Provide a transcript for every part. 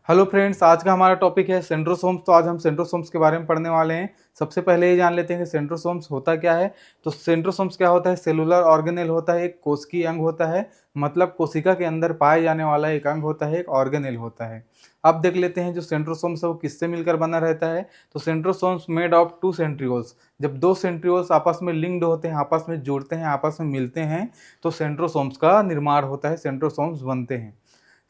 Hello friends, आज का हमारा टॉपिक है सेंट्रोसोम्स। तो आज हम सेंट्रोसोम्स के बारे में पढ़ने वाले हैं। सबसे पहले ये जान लेते हैं कि सेंट्रोसोम्स होता क्या है। तो सेंट्रोसोम्स क्या होता है? सेलुलर ऑर्गेनेल होता है, एक कोशिकीय अंग होता है। मतलब कोशिका के अंदर पाए जाने वाला एक अंग होता है, एक ऑर्गेनेल होता है। अब देख लेते हैं जो सेंट्रोसोम्स है वो किससे मिलकर बना रहता है। तो centrosomes made of two centrioles. जब दो सेंट्रियोल्स आपस में लिंक्ड होते हैं, आपस में जुड़ते हैं, आपस में मिलते हैं, तो सेंट्रोसोम्स का निर्माण होता है, सेंट्रोसोम्स बनते हैं।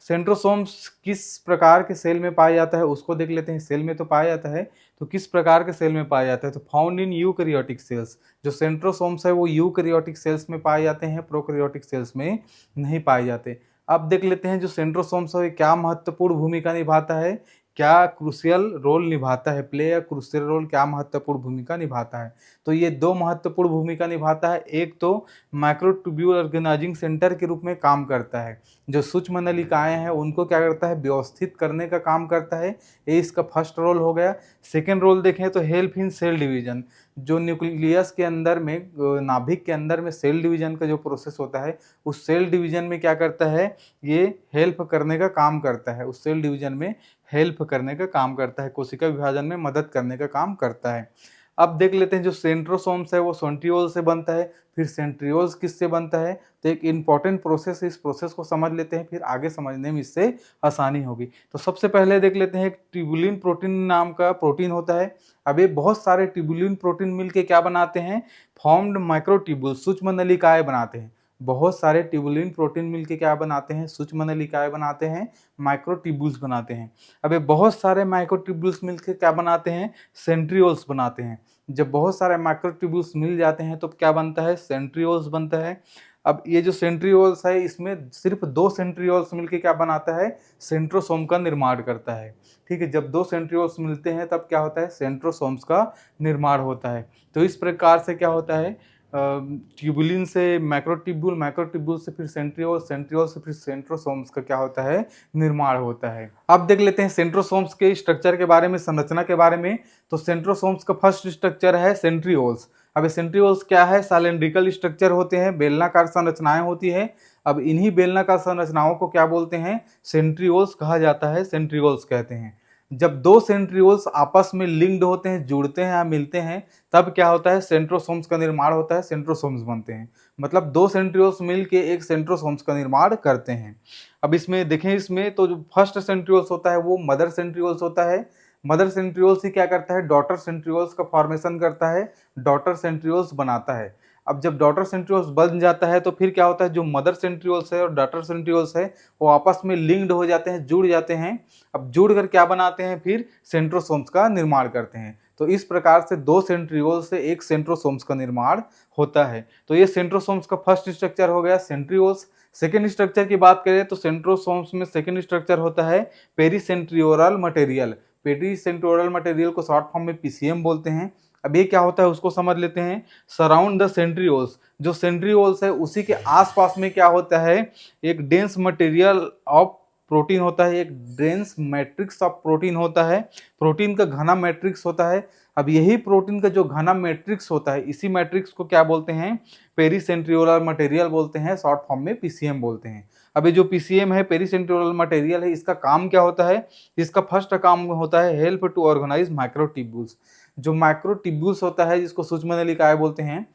सेंट्रोसोम्स किस प्रकार के सेल में पाया जाता है उसको देख लेते हैं। सेल में तो पाया जाता है, तो किस प्रकार के सेल में पाया जाता है? तो फाउंड इन यूकैरियोटिक सेल्स। जो सेंट्रोसोम्स है वो यूकैरियोटिक सेल्स में पाए जाते हैं, प्रोकैरियोटिक सेल्स में नहीं पाए जाते। अब देख लेते हैं जो सेंट्रोसोम्स है क्या महत्वपूर्ण भूमिका निभाता है, क्या क्रूशियल रोल निभाता है, प्ले अ क्रूशियल रोल, क्या महत्वपूर्ण भूमिका निभाता है। तो ये दो महत्वपूर्ण भूमिका निभाता है। एक तो माइक्रोट्यूब्यूल ऑर्गेनाइजिंग सेंटर के रूप में काम करता है। जो सूक्ष्म नलिकाएं हैं उनको क्या करता है? व्यवस्थित करने का काम करता है। ये इसका फर्स्ट रोल हो गया। सेकेंड रोल देखें तो हेल्प इन सेल डिवीजन। जो न्यूक्लियस के अंदर में नाभिक के अंदर में सेल डिवीजन का जो प्रोसेस होता है, उस सेल डिवीजन में क्या करता है? ये हेल्प करने का काम करता है। उस सेल डिवीजन में हेल्प करने का काम करता है, कोशिका विभाजन में मदद करने का काम करता है। अब देख लेते हैं जो सेंट्रोसोम्स है वो सेंट्रियोल से बनता है। फिर सेंट्रियोल्स किससे बनता है? तो एक इंपॉर्टेंट प्रोसेस है, इस प्रोसेस को समझ लेते हैं, फिर आगे समझने में इससे आसानी होगी। तो सबसे पहले देख लेते हैं एक ट्यूबुलिन प्रोटीन नाम का प्रोटीन होता है। अब ये बहुत सारे ट्यूबुलिन प्रोटीन मिलके क्या बनाते हैं? फॉर्म्ड माइक्रोट्यूबुल, सूक्ष्म नलिकाएं बनाते हैं। बहुत सारे ट्यूबुलिन प्रोटीन मिलके क्या बनाते हैं? सूक्ष्म नलिकाएं बनाते हैं, माइक्रोट्यूबुल्स बनाते हैं। अब ये बहुत सारे माइक्रोट्यूबुल्स मिलके क्या बनाते हैं? सेंट्रियोल्स बनाते हैं। जब बहुत सारे माइक्रोट्यूबुल्स मिल जाते हैं तो क्या बनता है? सेंट्रियोल्स बनता है। अब ये जो सेंट्रियोल्स है इसमें सिर्फ दो सेंट्रियोल्स मिलके क्या बनाता है? सेंट्रोसोम का निर्माण करता है। ठीक है, जब दो सेंट्रियोल्स मिलते हैं तब क्या होता है? सेंट्रोसोम्स का निर्माण होता है। तो इस प्रकार से क्या होता है? ट्यूबुलिन से माइक्रोट्यूब्यूल, माइक्रोट्यूब्यूल से फिर सेंट्रियोल, सेंट्रियोल से फिर सेंट्रोसोम्स का क्या होता है? निर्माण होता है। अब देख लेते हैं सेंट्रोसोम्स के स्ट्रक्चर के बारे में, संरचना के बारे में। तो सेंट्रोसोम्स का फर्स्ट स्ट्रक्चर है सेंट्रियोल्स। अब सेंट्रियोल्स क्या है? साइलेंड्रिकल स्ट्रक्चर होते हैं, बेलनाकार संरचनाएं होती है। अब इन्हीं बेलनाकार संरचनाओं को क्या बोलते हैं? सेंट्रियोल्स कहा जाता है, सेंट्रियोल्स कहते हैं। जब दो सेंट्रियोल्स आपस में लिंक्ड होते हैं, जुड़ते हैं या मिलते हैं, तब क्या होता है? सेंट्रोसोम्स का निर्माण होता है, सेंट्रोसोम्स बनते हैं। मतलब दो सेंट्रियोल्स मिलके एक सेंट्रोसोम्स का निर्माण करते हैं। अब इसमें देखें, इसमें तो जो फर्स्ट सेंट्रियोल्स होता है वो मदर सेंट्रियोल्स होता है। मदर सेंट्रियोल्स ही क्या करता है? डॉटर सेंट्रियोल्स का फॉर्मेशन करता है, डॉटर सेंट्रियोल्स बनाता है। अब जब डॉटर सेंट्रियोल्स बन जाता है तो फिर क्या होता है? जो मदर सेंट्रियोल्स है और डॉटर सेंट्रियोल्स है वो आपस में लिंक्ड हो जाते हैं, जुड़ जाते हैं। अब जुड़ कर क्या बनाते हैं? फिर सेंट्रोसोम्स का निर्माण करते हैं। तो इस प्रकार से दो सेंट्रियोल्स से एक सेंट्रोसोम्स का निर्माण होता है। तो ये सेंट्रोसोम्स का फर्स्ट स्ट्रक्चर हो गया, सेंट्रियोल्स। सेकेंड स्ट्रक्चर की बात करें तो सेंट्रोसोम्स में सेकेंड स्ट्रक्चर होता है पेरीसेंट्रियोरल मटेरियल। पेरीसेंट्रियोरल मटेरियल को शॉर्ट फॉर्म में पीसीएम बोलते हैं। अब ये क्या होता है उसको समझ लेते हैं। सराउंड द सेंट्रियोल्स, जो सेंट्रियोल्स है उसी के आसपास में क्या होता है? एक डेंस मटेरियल ऑफ प्रोटीन होता है, एक डेंस मैट्रिक्स ऑफ प्रोटीन होता है। प्रोटीन का घना मैट्रिक्स होता है। अब यही प्रोटीन का जो घना मैट्रिक्स होता है, इसी मैट्रिक्स को क्या बोलते हैं? पेरीसेंट्रियोलर मटेरियल बोलते हैं, शॉर्ट फॉर्म में पीसीएम बोलते हैं। अब ये जो पीसीएम है, पेरीसेंट्रियोलर मटेरियल है, इसका काम क्या होता है? इसका फर्स्ट काम होता है हेल्प टू ऑर्गेनाइज माइक्रोट्यूब्यूल्स। जो माइक्रोट्यूब्यूल्स होता है जिसको सूक्ष्म नलिकाएं बोलते हैं,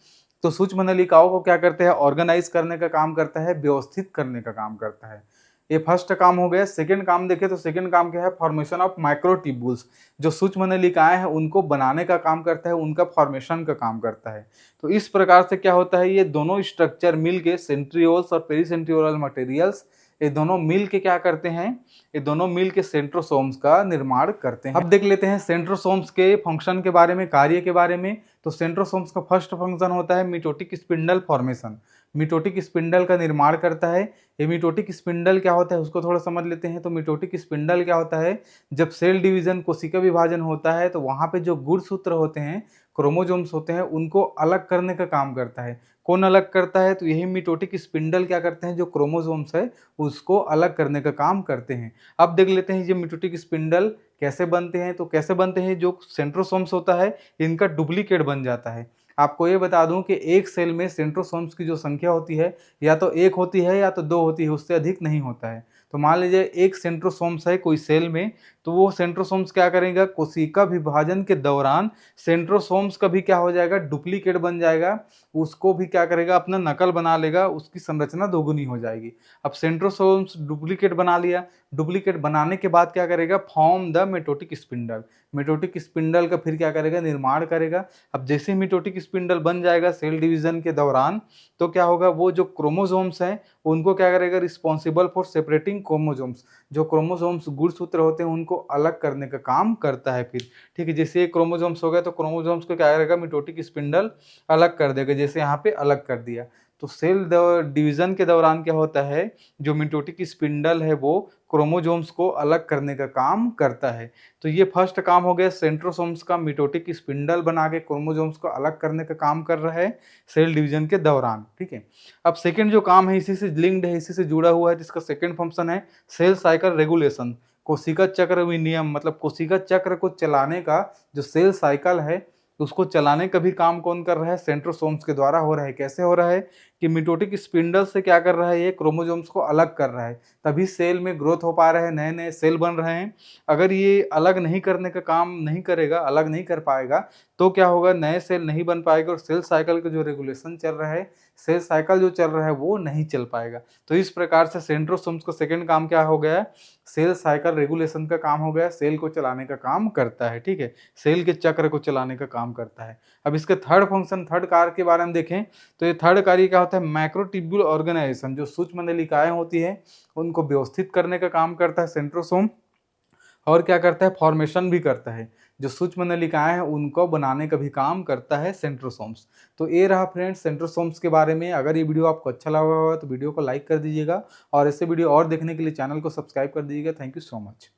तो सूक्ष्म नलिकाओं को क्या करते हैं? ऑर्गेनाइज करने का काम करता है, व्यवस्थित करने का काम करता है। ये फर्स्ट काम हो गया। सेकंड काम देखें तो सेकंड काम क्या है? Formation of microtubules. जो सूक्ष्म नलिकाएं हैं उनको बनाने का काम करता है, उनका फॉर्मेशन का काम करता है। तो इस प्रकार से क्या होता है? ये दोनों स्ट्रक्चर मिलके सेंट्रियोल्स और पेरीसेंट्रियोरल मटेरियल्स, ये दोनों मिल के क्या करते हैं? ये दोनों मिल के सेंट्रोसोम्स का निर्माण करते हैं। अब देख लेते हैं सेंट्रोसोम्स के फंक्शन के बारे में, कार्य के बारे में। तो सेंट्रोसोम्स का फर्स्ट फंक्शन होता है मिटोटिक स्पिंडल फॉर्मेशन। मिटोटिक स्पिंडल का निर्माण करता है। ये मिटोटिक स्पिंडल क्या होता है उसको थोड़ा समझ लेते हैं। तो मिटोटिक स्पिंडल क्या होता है? जब सेल डिवीजन, कोशिका विभाजन होता है तो वहां पे जो गुणसूत्र होते हैं, क्रोमोजोम्स होते हैं, उनको अलग करने का काम करता है। कौन अलग करता है? तो यही मिटोटिक स्पिंडल क्या करते हैं? जो क्रोमोजोम्स है उसको अलग करने का काम करते हैं। अब देख लेते हैं ये मिटोटिक स्पिंडल कैसे बनते हैं। तो कैसे बनते हैं? जो सेंट्रोसोम्स होता है इनका डुप्लीकेट बन जाता है। आपको ये बता दूं कि एक सेल में सेंट्रोसोम्स की जो संख्या होती है या तो एक होती है या तो दो होती है, उससे अधिक नहीं होता है। तो मान लीजिए एक सेंट्रोसोम्स है कोई सेल में, तो वो सेंट्रोसोम्स क्या करेगा, कोशिका विभाजन के दौरान सेंट्रोसोम्स का भी क्या हो जाएगा, डुप्लीकेट बन जाएगा, उसको भी क्या करेगा, अपना नकल बना लेगा, उसकी संरचना दोगुनी हो जाएगी। अब सेंट्रोसोम्स डुप्लीकेट बना लिया, डुप्लीकेट बनाने के बाद क्या करेगा, फॉर्म द मेटोटिक स्पिंडल, मेटोटिक स्पिंडल का फिर क्या करेगा, निर्माण करेगा। अब जैसे ही मेटोटिक स्पिंडल बन जाएगा सेल डिवीजन के दौरान, तो क्या होगा, वो जो क्रोमोसोम्स हैं उनको क्या करेगा, रिस्पॉन्सिबल फॉर सेपरेटिंग क्रोमोसोम्स, जो क्रोमोसोम्स गुणसूत्र होते हैं उनको अलग करने का काम करता है फिर। ठीक है, जैसे क्रोमोसोम्स हो गए तो क्रोमोसोम्स को क्या करेगा, मेटोटिक स्पिंडल अलग कर देगा, जैसे यहाँ पे अलग कर दिया। तो सेल डिवीजन के दौरान क्या होता है, जो मेटोटिक स्पिंडल है वो क्रोमोसोम्स को अलग करने का काम करता है। तो ये फर्स्ट काम हो गया सेंट्रोसोम्स का, मेटोटिक स्पिंडल बना के क्रोमोसोम्स को अलग करने का काम कर रहा है सेल डिवीजन के दौरान। ठीक है, अब सेकंड जो काम है इसी से लिंक्ड है, इसी से जुड़ा हुआ है, जिसका सेकंड फंक्शन है सेल साइकिल रेगुलेशन, कोशिका चक्र विनियम, मतलब कोशिका चक्र को चलाने का जो सेल साइकिल है उसको चलाने का भी काम कौन कर रहा है, सेंट्रोसोम्स के द्वारा हो रहा है। कैसे हो रहा है कि मिटोटिक स्पिंडल से क्या कर रहा है, ये क्रोमोसोम्स को अलग कर रहा है, तभी सेल में ग्रोथ हो पा रहे हैं, नए नए सेल बन रहे हैं। अगर ये अलग नहीं करने का काम नहीं करेगा, अलग नहीं कर पाएगा, तो क्या होगा, नए सेल नहीं बन पाएगा और सेल साइकिल का जो रेगुलेशन चल रहा है, सेल साइकिल जो चल रहा है वो नहीं चल पाएगा। तो इस प्रकार से सेंट्रोसोम्स का सेकंड काम क्या हो गया, सेल साइकिल रेगुलेशन का काम हो गया, सेल को चलाने का काम करता है। ठीक है, सेल के चक्र को चलाने का काम करता है। अब इसके थर्ड फंक्शन, थर्ड कार्य के बारे में देखें तो ये थर्ड कार्य क्या होता है, मैक्रोट्यूब्यूल ऑर्गेनाइजेशन, जो सूक्ष्म नलिकाएं होती है उनको व्यवस्थित करने का काम करता है सेंट्रोसोम। और क्या करता है, फॉर्मेशन भी करता है, जो सूक्ष्म नलिकाएं हैं उनको बनाने का भी काम करता है सेंट्रोसोम्स। तो ये रहा फ्रेंड्स सेंट्रोसोम्स के बारे में। अगर ये वीडियो आपको अच्छा लगा होगा तो वीडियो को लाइक कर दीजिएगा और ऐसे वीडियो और देखने के लिए चैनल को सब्सक्राइब कर दीजिएगा। Thank you so much.